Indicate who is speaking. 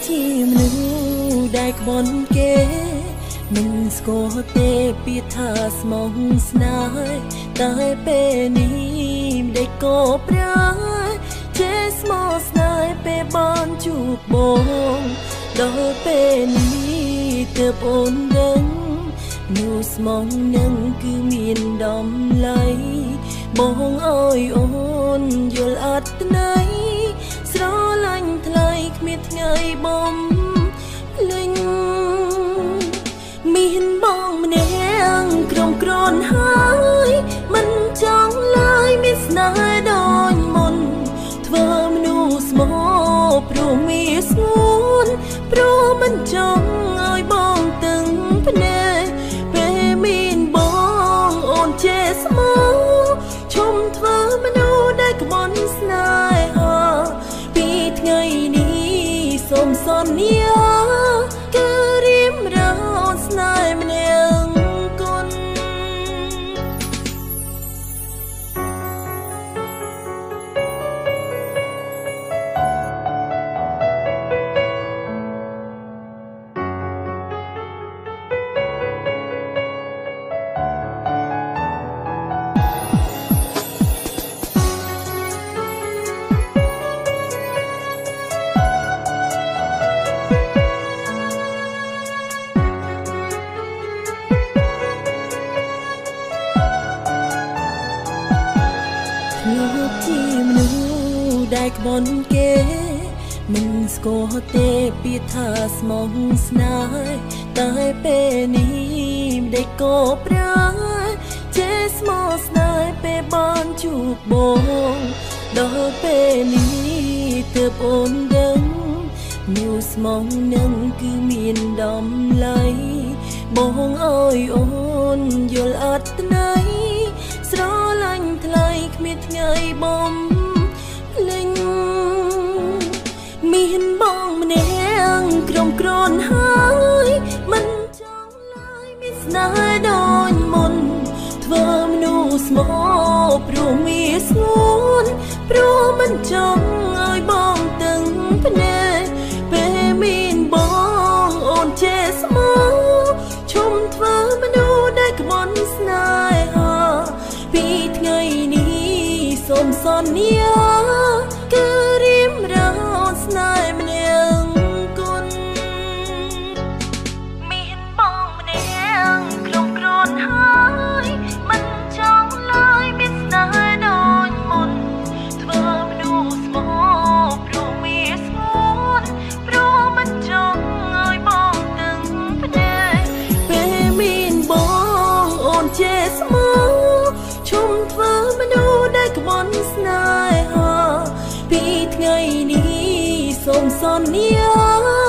Speaker 1: ที่មនុស្សដែលក្បន់គេមិនស្គាល់ទេពីថាស្មងស្នេហ៍តែពេលនេះមិនได้ក៏ប្រាចេះស្មោះស្នេហ៍ពេលបានជួបបងដល់ពេលនេះទើបអូនដឹងនូស្មងនឹងគឺមានដំឡៃបងអើយអូនយល់អត់ន័យស្រឡាញ់ថ្លៃគ្មានថ្ងៃបំភ្លេចមានបងម្នាក់ក្រុមក្រនហើយមិនចង់ឡើយមានស្នេហ៍ដូចមុនធ្វើមនុស្សស្មោព្រោះមានស្ងួនព្រោះមិនចង់ឲ្យបងទាំងភ្នែកពេលមានបងអូនចេះស្មោឈុំធ្វើមនុស្សដែលក្បន់ស្នេហាពីថ្ងៃនេះសូមសន្យាគឺរៀមរោស្នេហ៍ម្នាក់គុណលោកជាមនុស្សដែលក្បន់គេមិនស្គាល់ទេពីថាស្មងស្នេហ៍តែពេលនេះមិនได้ក៏ប្រាចេះស្មោះស្នេហ៍ពេលបានជួបបងដល់ពេលនេះទើបអូនដឹងនូស្មងនឹងគឺមានដំឡៃបងអើយអូនយល់អត់ន័យស្រឡាញ់ថ្លៃគ្មានថ្ងៃបំភ្លេចមានបងម្នាក់ក្រុមក្រនហើយមិនចង់ឡើយមានស្នេហ៍ដូចមុនធ្វើមនុស្សស្មោព្រោះមានស្ងួនព្រោះមិនចង់ឲ្យបងទាំងភ្នែកពេលមានបងអូនចេះស្មោឈុំធ្វើមនុស្សដែលក្បន់ស្នេហាពីថ្ងៃនេះសូមសន្យាគឺរៀមរោស្នេហ៍ម្នាក់គុណមានបងម្នាក់ក្រុមក្រនហើយមិនចង់ឡើយមានស្នេហ៍ដូចមុនធ្វើមនុស្សស្មោព្រោះមានស្ងួនព្រោះមិនចង់ឲ្យបងទាំងភ្នែកពេលមានបងអូនចេះស្មោឈុំធ្វើមនុស្សដែលក្បន់ស្នេហាពីថ្ងៃនេះសូមសន្យា